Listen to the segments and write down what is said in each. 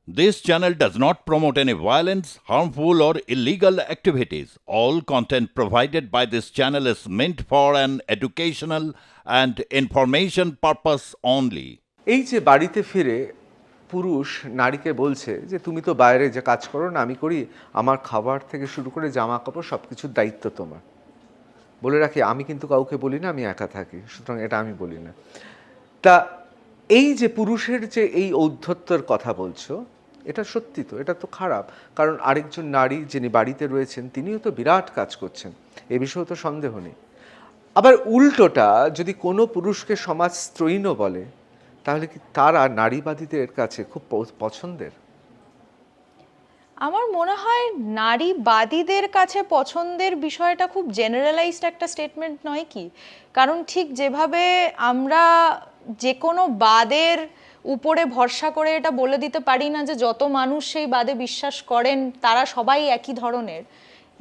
This channel does not promote any violence, harmful, or illegal activities. All content provided by this channel is meant for an educational and information purpose only. এই যে বাড়িতে ফিরে পুরুষ নারীকে বলছে যে তুমি তো বাইরে যে কাজ করো না আমি করি, আমার খাবার থেকে শুরু করে জামা কাপড় সব কিছুর দায়িত্ব তোমার। বলে রাখি আমি কিন্তু কাউকে বলি না, আমি একা থাকি, সুতরাং এটা আমি বলি না। তা এই যে পুরুষের যে এই ঔদ্ধত্যের কথা বলছো, এটা সত্যি তো, এটা তো খারাপ। কারণ আরেকজন নারী যিনি বাড়িতে রয়েছেন তিনিও তো বিরাট কাজ করছেন, এ বিষয়ে তো সন্দেহ নেই। আবার উল্টোটা, যদি কোনো পুরুষকে সমাজ স্ত্রৈণ বলে তাহলে কি তারা নারীবাদীদের কাছে খুব পছন্দের? আমার মনে হয় নারীবাদীদের কাছে পছন্দের বিষয়টা খুব জেনারেলাইজড একটা স্টেটমেন্ট নয় কি? কারণ ঠিক যেভাবে আমরা যে কোনো বাদের উপরে ভরসা করে এটা বলে দিতে পারি না যে যত মানুষ সেই বাদে বিশ্বাস করেন তারা সবাই একই ধরনের,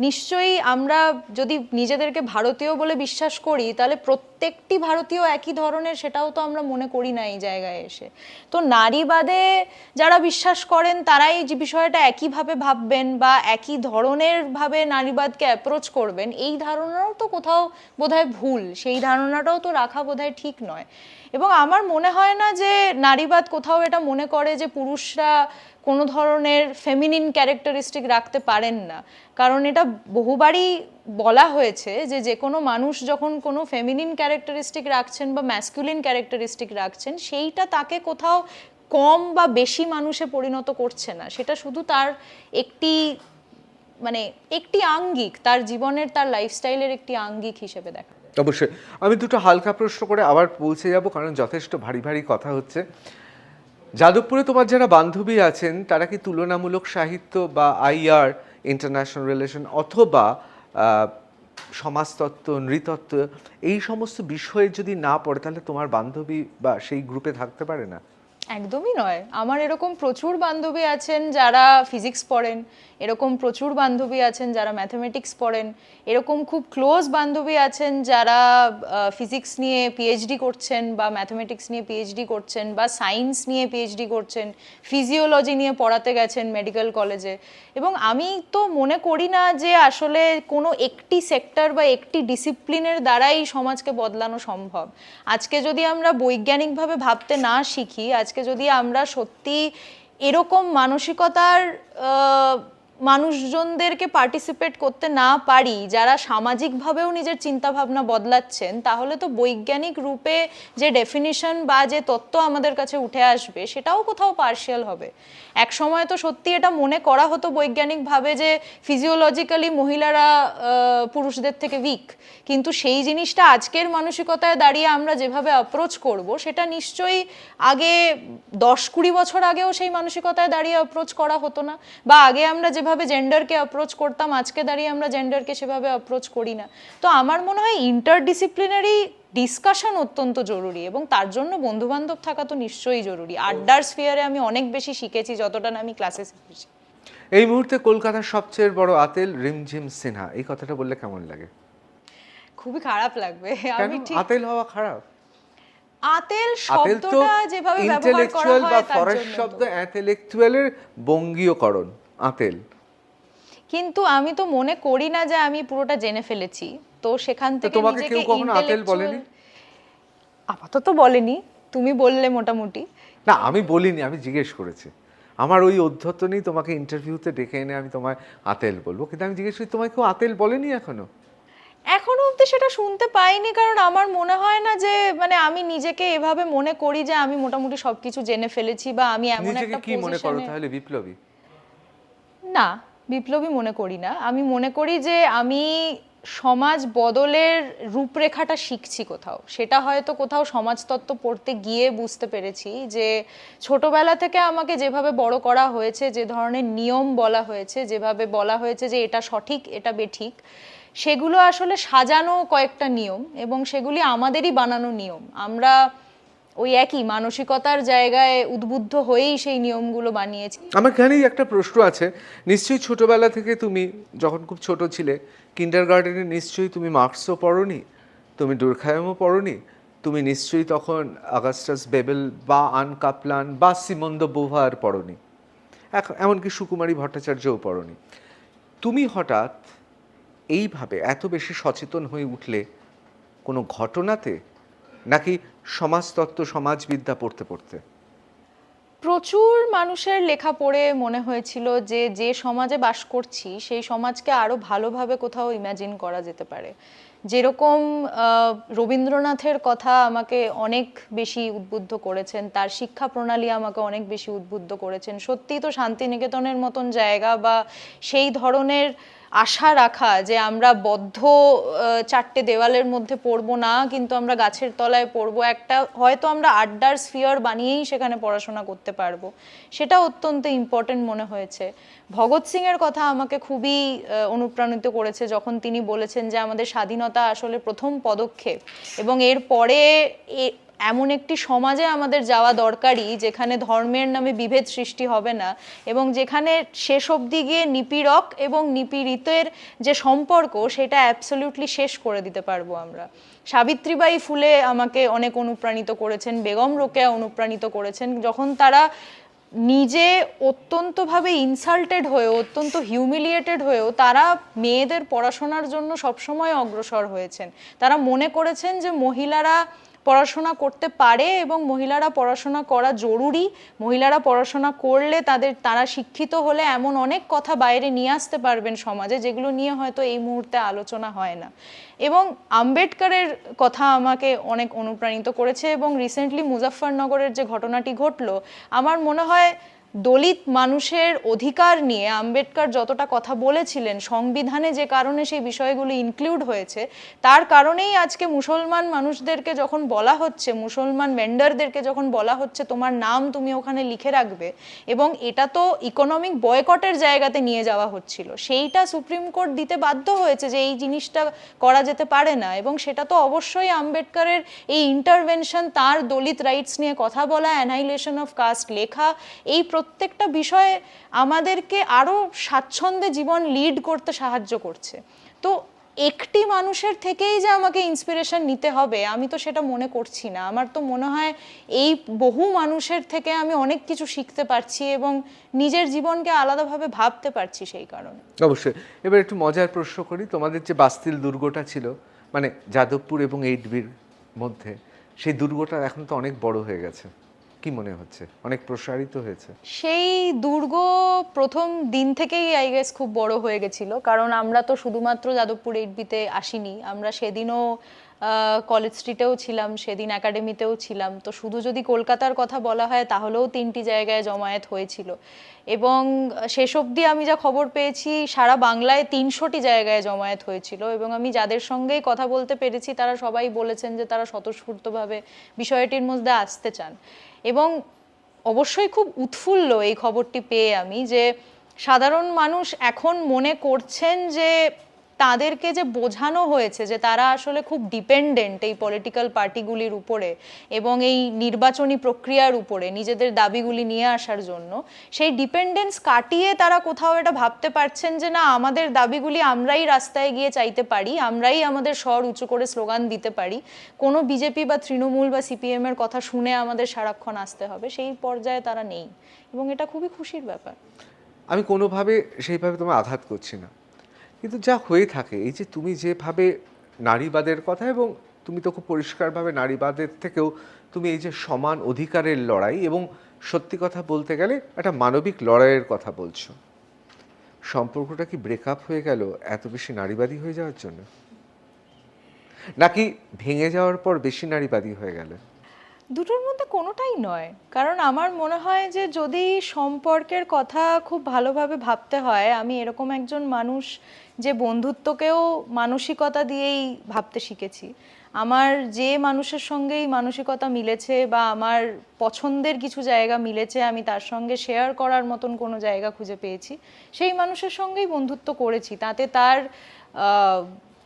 নিশ্চয়ই আমরা যদি নিজেদেরকে ভারতীয় বলে বিশ্বাস করি তাহলে প্রত্যেকটি ভারতীয় একই ধরনের, সেটাও তো আমরা মনে করি না এই জায়গায় এসে। তো নারীবাদে যারা বিশ্বাস করেন তারাই যে বিষয়টা একইভাবে ভাববেন বা একই ধরনের ভাবে নারীবাদকে অ্যাপ্রোচ করবেন, এই ধারণাও তো কোথাও বোধহয় ভুল, সেই ধারণাটাও তো রাখা বোধহয় ঠিক নয়। এবং আমার মনে হয় না যে নারীবাদ কোথাও এটা মনে করে যে পুরুষরা কোনো ধরনের ফেমিনিন ক্যারেক্টারিস্টিক রাখতে পারেন না। কারণ এটা বহুবারই বলা হয়েছে যে যে কোনো মানুষ যখন কোনো ফেমিনিন ক্যারেক্টারিস্টিক রাখছেন বা ম্যাসকুলিন ক্যারেক্টারিস্টিক রাখছেন, সেইটা তাকে কোথাও কম বা বেশি মানুষে পরিণত করছে না, সেটা শুধু তার একটি একটি আঙ্গিক, তার জীবনের তার লাইফস্টাইলের একটি আঙ্গিক হিসেবে দেখা। অবশ্যই আমি দুটো হালকা প্রশ্ন করে আবার পৌঁছে যাব, কারণ যথেষ্ট ভারী ভারী কথা হচ্ছে। যাদবপুরে তোমার যারা বান্ধবী আছেন তারা কি তুলনামূলক সাহিত্য বা আইআর, ইন্টারন্যাশনাল রিলেশন অথবা সমাজতত্ত্ব, নৃতত্ত্ব এই সমস্ত বিষয়ে যদি না পড়ে তাহলে তোমার বান্ধবী বা সেই গ্রুপে থাকতে পারে না? একদমই নয়। আমার এরকম প্রচুর বান্ধবী আছেন যারা ফিজিক্স পড়েন, এরকম প্রচুর বান্ধবী আছেন যারা ম্যাথমেটিক্স পড়েন, এরকম খুব ক্লোজ বান্ধবী আছেন যারা ফিজিক্স নিয়ে পিএইচডি করছেন বা ম্যাথমেটিক্স নিয়ে পিএইচডি করছেন বা সায়েন্স নিয়ে পিএইচডি করছেন, ফিজিওলজি নিয়ে পড়াতে গেছেন মেডিকেল কলেজে। এবং আমি তো মনে করি না যে আসলে কোনো একটি সেক্টর বা একটি ডিসিপ্লিনের দ্বারাই সমাজকে বদলানো সম্ভব। আজকে যদি আমরা বৈজ্ঞানিকভাবে ভাবতে না শিখি, আজকে যদি আমরা সত্যি এরকম মানসিকতার মানুষজনদেরকে পার্টিসিপেট করতে না পারি যারা সামাজিকভাবেও নিজের চিন্তাভাবনা বদলাচ্ছেন, তাহলে তো বৈজ্ঞানিক রূপে যে ডেফিনিশন বা যে তত্ত্ব আমাদের কাছে উঠে আসবে সেটাও কোথাও পার্শিয়াল হবে। এক সময় তো সত্যি এটা মনে করা হতো বৈজ্ঞানিকভাবে যে ফিজিওলজিক্যালি মহিলারা পুরুষদের থেকে উইক, কিন্তু সেই জিনিসটা আজকের মানসিকতায় দাঁড়িয়ে আমরা যেভাবে অ্যাপ্রোচ করব সেটা নিশ্চয়ই আগে 10-20 বছর আগেও সেই মানসিকতায় দাঁড়িয়ে অ্যাপ্রোচ করা হতো না, বা আগে আমরা যেভাবে জেন্ডারকে অ্যাপ্রোচ করতাম আজকে দাঁড়িয়ে আমরা জেন্ডারকে সেভাবে অ্যাপ্রোচ করি না। তো আমার মনে হয় ইন্টারডিসিপ্লিনারি ডিসকাশন অত্যন্ত জরুরি, এবং তার জন্য বন্ধুবান্ধব থাকা তো নিশ্চয়ই জরুরি। আড্ডার স্ফিয়ারে আমি অনেক বেশি শিখেছি যতটা না আমি ক্লাসে শিখেছি। এই মুহূর্তে কলকাতার সবচেয়ে বড় আতেল রিমঝিম সিনহা, এই কথাটা বললে কেমন লাগে? খুবই খারাপ লাগবে। আমি ঠিক আতেল হওয়া খারাপ? আতেল শব্দটা যেভাবে ব্যবহার করা হয় বা তার ফরেস্ট জন্য শব্দ ইন্টেলেকচুয়ালের বঙ্গীয়করণ আতেল। কিন্তু আমি তো মনে করি না যে আমি পুরোটা জেনে ফেলেছি, তো সেখান থেকে তোমাকে কেউ নিজেকে কখনো আতেল বলেনি? আপাতত বলেনি, তুমি বললে মোটামুটি। না আমি বলিনি, আমি জিজ্ঞেস করেছি। আমার ওই অধ্যত্ত নেই তোমাকে ইন্টারভিউতে ডেকে এনে আমি তোমায় আতেল বলবো, কিন্তু আমি জিজ্ঞেস করি তোমায় কেউ আতেল বলেনি এখনো? এখনো অবধি সেটা শুনতে পাইনি, কারণ আমার মনে হয় না যে আমি নিজেকে এভাবে মনে করি যে আমি মোটামুটি সবকিছু জেনে ফেলেছি বা আমি এমন একটা কি মনে করো তাহলে? বিপ্লবী? না, বিপ্লবী মনে করি না। আমি মনে করি যে আমি সমাজ বদলের রূপরেখাটা শিখছি কোথাও, সেটা হয়তো কোথাও সমাজতত্ত্ব পড়তে গিয়ে বুঝতে পেরেছি যে ছোটবেলা থেকে আমাকে যেভাবে বড় করা হয়েছে, যে ধরনের নিয়ম বলা হয়েছে, যেভাবে বলা হয়েছে যে এটা সঠিক এটা বেঠিক, সেগুলো আসলে সাজানো কয়েকটা নিয়ম এবং সেগুলি আমাদেরই বানানো নিয়ম। আমরা ওই একই মানসিকতার জায়গায় উদ্বুদ্ধ হয়েই সেই নিয়মগুলো বানিয়েছি। আমার এখানেই একটা প্রশ্ন আছে, নিশ্চয়ই ছোটবেলা থেকে তুমি যখন খুব ছোট ছিলে কিন্ডারগার্টেনে নিশ্চয়ই তুমি মার্কসও পড়োনি, তুমি ডুরখাইমও পড়োনি, তুমি নিশ্চয়ই তখন অগাস্টাস বেবেল বা আন কাপলান বা সিমন দ্য বোভার পড়োনি। এমনকি সুকুমারী ভট্টাচার্যও পড়নি। তুমি হঠাৎ এইভাবে এত বেশি সচেতন হয়ে উঠলে কোনো ঘটনাতে, নাকি সমাজতত্ত্ব সমাজবিদ্যা পড়তে পড়তে? প্রচুর মানুষের লেখা পড়ে মনে হয়েছিল যে যে সমাজে বাস করছি সেই সমাজকে আরো ভালোভাবে কোথাও ইমাজিন করা যেতে পারে। যেরকম রবীন্দ্রনাথের কথা আমাকে অনেক বেশি উদ্বুদ্ধ করেছেন, তার শিক্ষা প্রণালী আমাকে অনেক বেশি উদ্বুদ্ধ করেছেন। সত্যিই তো শান্তিনিকেতনের মতন জায়গা বা সেই ধরনের আশা রাখা যে আমরা বদ্ধ চারটে দেওয়ালের মধ্যে পড়বো না, কিন্তু আমরা গাছের তলায় পড়বো, একটা হয়তো আমরা আড্ডার স্ফিয়ার বানিয়েই সেখানে পড়াশোনা করতে পারবো, সেটা অত্যন্ত ইম্পর্টেন্ট মনে হয়েছে। ভগৎ সিং এর কথা আমাকে খুবই অনুপ্রাণিত করেছে যখন তিনি বলেছেন যে আমাদের স্বাধীনতা আসলে প্রথম পদক্ষেপ এবং এরপরে এমন একটি সমাজে আমাদের যাওয়া দরকারি যেখানে ধর্মের নামে বিভেদ সৃষ্টি হবে না এবং যেখানে শেষ অবধি গিয়ে নিপীড়ক এবং নিপীড়িতের যে সম্পর্ক সেটা অ্যাবসলিউটলি শেষ করে দিতে পারবো আমরা। সাবিত্রীবাই ফুলে আমাকে অনেক অনুপ্রাণিত করেছেন, বেগম রোকেয়া অনুপ্রাণিত করেছেন, যখন তারা নিজে অত্যন্তভাবে ইনসাল্টেড হয়েও, অত্যন্ত হিউমিলিয়েটেড হয়েও তারা মেয়েদের পড়াশোনার জন্য সবসময় অগ্রসর হয়েছেন। তারা মনে করেছেন যে মহিলারা পড়াশোনা করতে পারে এবং মহিলারা পড়াশোনা করা জরুরি, মহিলারা পড়াশোনা করলে তারা শিক্ষিত হলে এমন অনেক কথা বাইরে নিয়ে আসতে পারবেন সমাজে যেগুলো নিয়ে হয়তো এই মুহূর্তে আলোচনা হয় না। এবং আম্বেদকরের কথা আমাকে অনেক অনুপ্রাণিত করেছে এবং রিসেন্টলি মুজাফফরনগরের যে ঘটনাটি ঘটলো, আমার মনে হয় দলিত মানুষের অধিকার নিয়ে আম্বেদকর যতটা কথা বলেছিলেন, সংবিধানে যে কারণে সেই বিষয়গুলো ইনক্লুড হয়েছে তার কারণেই আজকে মুসলমান মানুষদেরকে যখন বলা হচ্ছে, মুসলমান ভেন্ডারদেরকে যখন বলা হচ্ছে তোমার নাম তুমি ওখানে লিখে রাখবে, এবং এটা তো ইকোনমিক বয়কটের জায়গাতে নিয়ে যাওয়া হচ্ছিল, সেইটা সুপ্রিম কোর্ট দিতে বাধ্য হয়েছে যে এই জিনিসটা করা যেতে পারে না। এবং সেটা তো অবশ্যই আম্বেদকরের এই ইন্টারভেনশন, তার দলিত রাইটস নিয়ে কথা বলা, অ্যানাইলেশন অফ কাস্ট লেখা, এই প্রত্যেকটা বিষয়ে আমাদেরকে আরো স্বাচ্ছন্দ্যে জীবন লিড করতে সাহায্য করছে। তো একটি মানুষের থেকেই যে আমাকে ইন্সপিরেশন নিতে হবে আমি তো সেটা মনে করছি না। আমার তো মনে হয় এই বহু মানুষের থেকে আমি অনেক কিছু শিখতে পারছি এবং নিজের জীবনকে আলাদাভাবে ভাবতে পারছি সেই কারণে। অবশ্যই। এবার একটু মজার প্রশ্ন করি, তোমাদের যে বাস্তিল দুর্গটা ছিল, মানে যাদবপুর এবং 8Bর মধ্যে, সেই দুর্গটা এখন তো অনেক বড় হয়ে গেছে, কি মনে হচ্ছে? অনেক প্রসারিত হয়েছে? সেই দুর্গ প্রথম দিন থেকেই আই গেস খুব বড় হয়ে গেছিল, কারণ আমরা তো শুধুমাত্র যাদবপুর 8Bতে আসিনি, আমরা সেদিনও কলেজ স্ট্রিটেও ছিলাম, সেদিন একাডেমিতেও ছিলাম। তো শুধু যদি কলকাতার কথা বলা হয় তাহলেও 3টি জায়গায় জমায়েত হয়েছিল এবং শেষ অবধি আমি যা খবর পেয়েছি সারা বাংলায় 300টি জায়গায় জমায়েত হয়েছিল এবং আমি যাদের সঙ্গেই কথা বলতে পেরেছি তারা সবাই বলেছেন যে তারা স্বতঃস্ফূর্তভাবে বিষয়টির মধ্যে আসতে চান। এবং অবশ্যই খুব উৎফুল্ল এই খবরটি পেয়ে আমি, যে সাধারণ মানুষ এখন মনে করছেন যে তাদেরকে যে বোঝানো হয়েছে যে তারা আসলে খুব ডিপেন্ডেন্ট এই পলিটিক্যাল পার্টিগুলির উপরে এবং এই নির্বাচনী প্রক্রিয়ার উপরে নিজেদের দাবিগুলি নিয়ে আসার জন্য, সেই ডিপেন্ডেন্স কাটিয়ে তারা কোথাও এটা ভাবতে পারছেন যে না, আমাদের দাবিগুলি আমরাই রাস্তায় গিয়ে চাইতে পারি, আমরাই আমাদের স্বর উঁচু করে স্লোগান দিতে পারি, কোনো বিজেপি বা তৃণমূল বা সিপিএম এর কথা শুনে আমাদের সারাক্ষণ আসতে হবে, সেই পর্যায়ে তারা নেই এবং এটা খুবই খুশির ব্যাপার। আমি কোনোভাবে সেইভাবে তোমায় আঘাত করছি না, কিন্তু যা হয়ে থাকে, এই যে তুমি যেভাবে নারীবাদের কথা, এবং তুমি তো খুব পরিষ্কারভাবে নারীবাদের থেকেও তুমি এই যে সমান অধিকারের লড়াই এবং সত্যি কথা বলতে গেলে একটা মানবিক লড়াইয়ের কথা বলছো, সম্পর্কটা কি ব্রেকআপ হয়ে গেল এত বেশি নারীবাদী হয়ে যাওয়ার জন্য, নাকি ভেঙে যাওয়ার পর বেশি নারীবাদী হয়ে গেলে? দুটোর মধ্যে কোনোটাই নয়, কারণ আমার মনে হয় যে যদি সম্পর্কের কথা খুব ভালোভাবে ভাবতে হয়, আমি এরকম একজন মানুষ যে বন্ধুত্বকেও মানসিকতা দিয়েই ভাবতে শিখেছি। আমার যে মানুষের সঙ্গেই মানসিকতা মিলেছে বা আমার পছন্দের কিছু জায়গা মিলেছে, আমি তার সঙ্গে শেয়ার করার মতন কোনো জায়গা খুঁজে পেয়েছি, সেই মানুষের সঙ্গেই বন্ধুত্ব করেছি। তাতে তার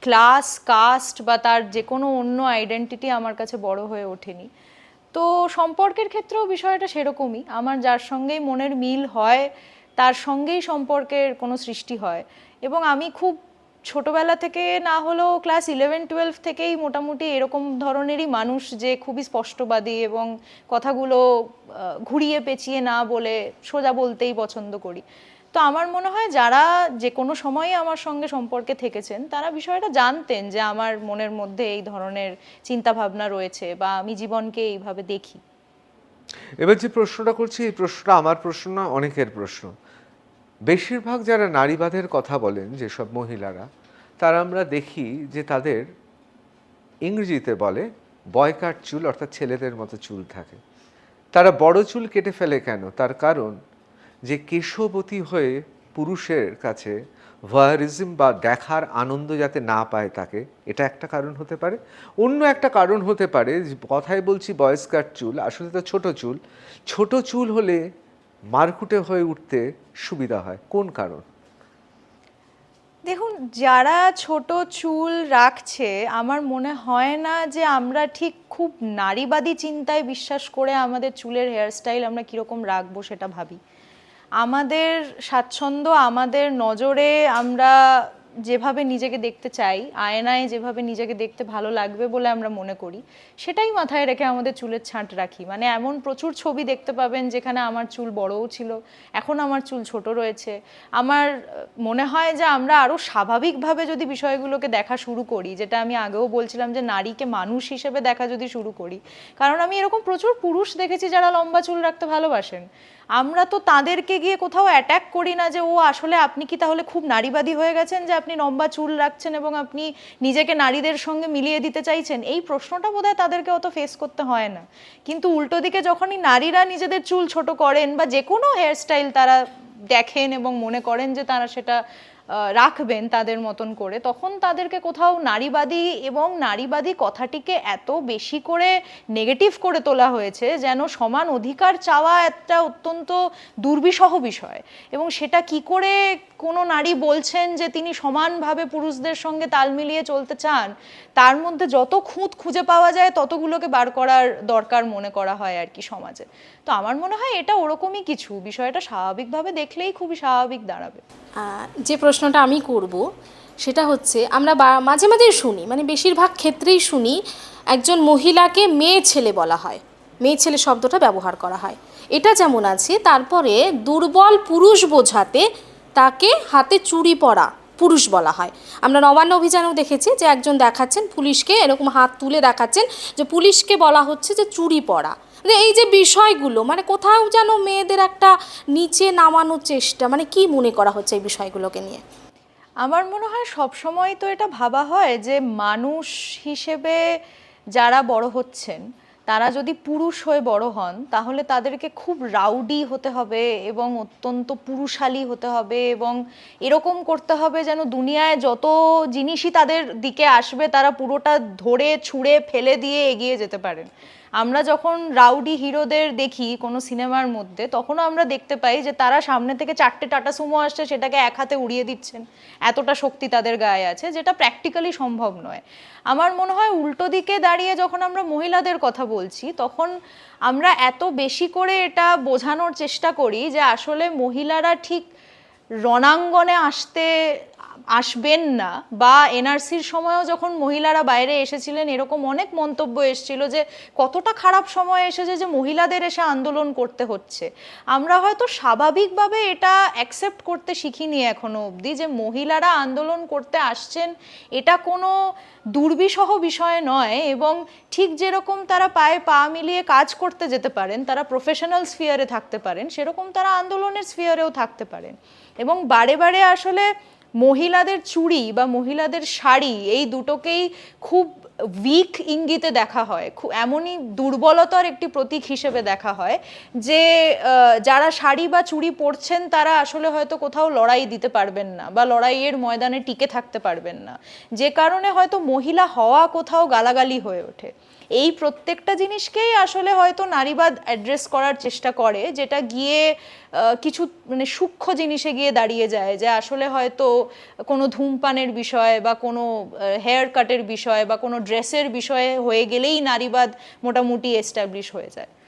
ক্লাস, কাস্ট বা তার যে কোনো অন্য আইডেন্টিটি আমার কাছে বড় হয়ে ওঠেনি। তো সম্পর্কের ক্ষেত্রেও বিষয়টা সেরকমই, আমার যার সঙ্গেই মনের মিল হয় তার সঙ্গেই সম্পর্কের কোনো সৃষ্টি হয়। এবং আমি খুব ছোটবেলা থেকে না হলেও ক্লাস 11-12 থেকেই মোটামুটি এরকম ধরনেরই মানুষ, যে খুবই স্পষ্টবাদী এবং কথাগুলো ঘুরিয়ে পেঁচিয়ে না বলে সোজা বলতেই পছন্দ করি। তো আমার মনে হয় যারা যে কোনো সময়ই আমার সঙ্গে সম্পর্কে থেকেছেন তারা বিষয়টা জানতেন যে আমার মনের মধ্যে এই ধরনের চিন্তা ভাবনা রয়েছে বা আমি জীবনকে এইভাবে দেখি। এবার যে প্রশ্নটা করছি এই প্রশ্নটা আমার প্রশ্ন না, অনেকের প্রশ্ন। বেশিরভাগ যারা নারীবাদের কথা বলেন, যেসব মহিলারা, তারা আমরা দেখি যে তাদের ইংরেজিতে বলে বয়কাট চুল, অর্থাৎ ছেলেদের মতো চুল থাকে। তারা বড় চুল কেটে ফেলে কেন? তার কারণ যে কেশবতী হয়ে পুরুষের কাছে ভয়ারিজম বা দেখার আনন্দ যাতে না পায় তাকে, এটা একটা কারণ হতে পারে। অন্য একটা কারণ হতে পারে, কথায় বলছি বয়স্কার চুল, আসলে তো ছোট চুল। ছোট চুল হলে মারকুটে হয়ে উঠতে সুবিধা হয়। কোন কারণ? দেখুন, যারা ছোট চুল রাখছে আমার মনে হয় না যে আমরা ঠিক খুব নারীবাদী চিন্তায় বিশ্বাস করে আমাদের চুলের হেয়ারস্টাইল আমরা কীরকম রাখবো সেটা ভাবি। আমাদের স্বাচ্ছন্দ্য, আমাদের নজরে আমরা যেভাবে নিজেকে দেখতে চাই, আয়নায় যেভাবে নিজেকে দেখতে ভালো লাগবে বলে আমরা মনে করি, সেটাই মাথায় রেখে আমাদের চুলের ছাঁট রাখি। মানে এমন প্রচুর ছবি দেখতে পাবেন যেখানে আমার চুল বড়ও ছিল, এখন আমার চুল ছোট রয়েছে। আমার মনে হয় যে আমরা আরও স্বাভাবিকভাবে যদি বিষয়গুলোকে দেখা শুরু করি, যেটা আমি আগেও বলছিলাম যে নারীকে মানুষ হিসেবে দেখা যদি শুরু করি, কারণ আমি এরকম প্রচুর পুরুষ দেখেছি যারা লম্বা চুল রাখতে ভালোবাসেন। আমরা তো তাদেরকে গিয়ে কোথাও অ্যাটাক করি না যে ও আসলে আপনি কি তাহলে খুব নারীবাদী হয়ে গেছেন যে আপনি লম্বা চুল রাখছেন এবং আপনি নিজেকে নারীদের সঙ্গে মিলিয়ে দিতে চাইছেন। এই প্রশ্নটা বোধহয় তাদেরকে অত ফেস করতে হয় না। কিন্তু উল্টো দিকে যখনই নারীরা নিজেদের চুল ছোট করেন বা যে কোনো হেয়ারস্টাইল তারা দেখেন এবং মনে করেন যে তারা সেটা রাখবেন তাদের মতন করে, তখন তাদেরকে কোথাও নারীবাদী এবং নারীবাদী কথাটিকে এত বেশি করে নেগেটিভ করে তোলা হয়েছে যেন সমান অধিকার চাওয়া একটা অত্যন্ত দুর্বিষহ বিষয়। এবং সেটা কি করে কোনো নারী বলছেন যে তিনি সমানভাবে পুরুষদের সঙ্গে তাল মিলিয়ে চলতে চান, তার মধ্যে যত খুঁত খুঁজে পাওয়া যায় ততগুলোকে বার করার দরকার মনে করা হয় আর কি সমাজে। তো আমার মনে হয় এটা ওরকমই কিছু, বিষয়টা স্বাভাবিকভাবে দেখলেই খুবই স্বাভাবিক দাঁড়াবে। যে প্রশ্নটা আমি করব সেটা হচ্ছে, আমরা মাঝে মাঝে শুনি, মানে বেশিরভাগ ক্ষেত্রেই শুনি, একজন মহিলাকে মেয়ে ছেলে বলা হয়, মেয়ে ছেলে শব্দটা ব্যবহার করা হয়। এটা যেমন আছে, তারপরে দুর্বল পুরুষ বোঝাতে তাকে হাতে চুড়ি পরা পুরুষ বলা হয়। আমরা নবান্ন অভিযানেও দেখেছি যে একজন দেখাচ্ছেন পুলিশকে, এরকম হাত তুলে দেখাচ্ছেন যে পুলিশকে বলা হচ্ছে যে চুড়ি পরা। মানে এই যে বিষয়গুলো, মানে কোথাও যেন মেয়েদের একটা নিচে নামানোর চেষ্টা, মানে কি মনে করা হচ্ছে এই বিষয়গুলোকে নিয়ে? আমার মনে হয় সবসময় তো এটা ভাবা হয় যে মানুষ হিসেবে যারা বড় হচ্ছেন তারা যদি পুরুষ হয়ে বড় হন তাহলে তাদেরকে খুব রাউডি হতে হবে এবং অত্যন্ত পুরুষালী হতে হবে এবং এরকম করতে হবে যেন দুনিয়ায় যত জিনিসই তাদের দিকে আসবে তারা পুরোটা ধরে ছুঁড়ে ফেলে দিয়ে এগিয়ে যেতে পারেন। আমরা যখন রাউডি হিরোদের দেখি কোনো সিনেমার মধ্যে, তখনও আমরা দেখতে পাই যে তারা সামনে থেকে 4টে টাটা সুমো আসছে, সেটাকে এক হাতে উড়িয়ে দিচ্ছেন, এতটা শক্তি তাদের গায়ে আছে, যেটা প্র্যাকটিক্যালি সম্ভব নয়। আমার মনে হয় উল্টো দিকে দাঁড়িয়ে যখন আমরা মহিলাদের কথা বলছি তখন আমরা এত বেশি করে এটা বোঝানোর চেষ্টা করি যে আসলে মহিলারা ঠিক রণাঙ্গনে আসবেন না, বা এনআরসির সময়ও যখন মহিলারা বাইরে এসেছিলেন এরকম অনেক মন্তব্য এসেছিল যে কতটা খারাপ সময় এসেছে যে মহিলাদের এসে আন্দোলন করতে হচ্ছে। আমরা হয়তো স্বাভাবিকভাবে এটা অ্যাকসেপ্ট করতে শিখিনি এখনো অবধি যে মহিলারা আন্দোলন করতে আসছেন এটা কোনো দুর্বিষহ বিষয় নয়, এবং ঠিক যেরকম তারা পায়ে পা মিলিয়ে কাজ করতে যেতে পারেন, তারা প্রফেশনাল স্ফিয়ারে থাকতে পারেন, সেরকম তারা আন্দোলনের স্ফিয়ারেও থাকতে পারেন। এবং বারে বারে আসলে মহিলাদের চুড়ি বা মহিলাদের শাড়ি এই দুটোকেই খুব উইক ইঙ্গিতে দেখা হয়, এমনই দুর্বলতার একটি প্রতীক হিসেবে দেখা হয় যে যারা শাড়ি বা চুড়ি পরছেন তারা আসলে হয়তো কোথাও লড়াই দিতে পারবেন না বা লড়াইয়ের ময়দানে টিকে থাকতে পারবেন না, যে কারণে হয়তো মহিলা হওয়া কোথাও গালাগালি হয়ে ওঠে। এই প্রত্যেকটা জিনিসকেই আসলে হয়তো নারীবাদ অ্যাড্রেস করার চেষ্টা করে, যেটা গিয়ে কিছু মানে সূক্ষ্ম জিনিসে গিয়ে দাঁড়িয়ে যায় যে আসলে হয়তো কোনো ধূমপানের বিষয় বা কোনো হেয়ার কাটের বিষয় বা কোনো ড্রেসের বিষয়ে হয়ে গেলেই নারীবাদ মোটামুটি এস্টাবলিশ হয়ে যায়।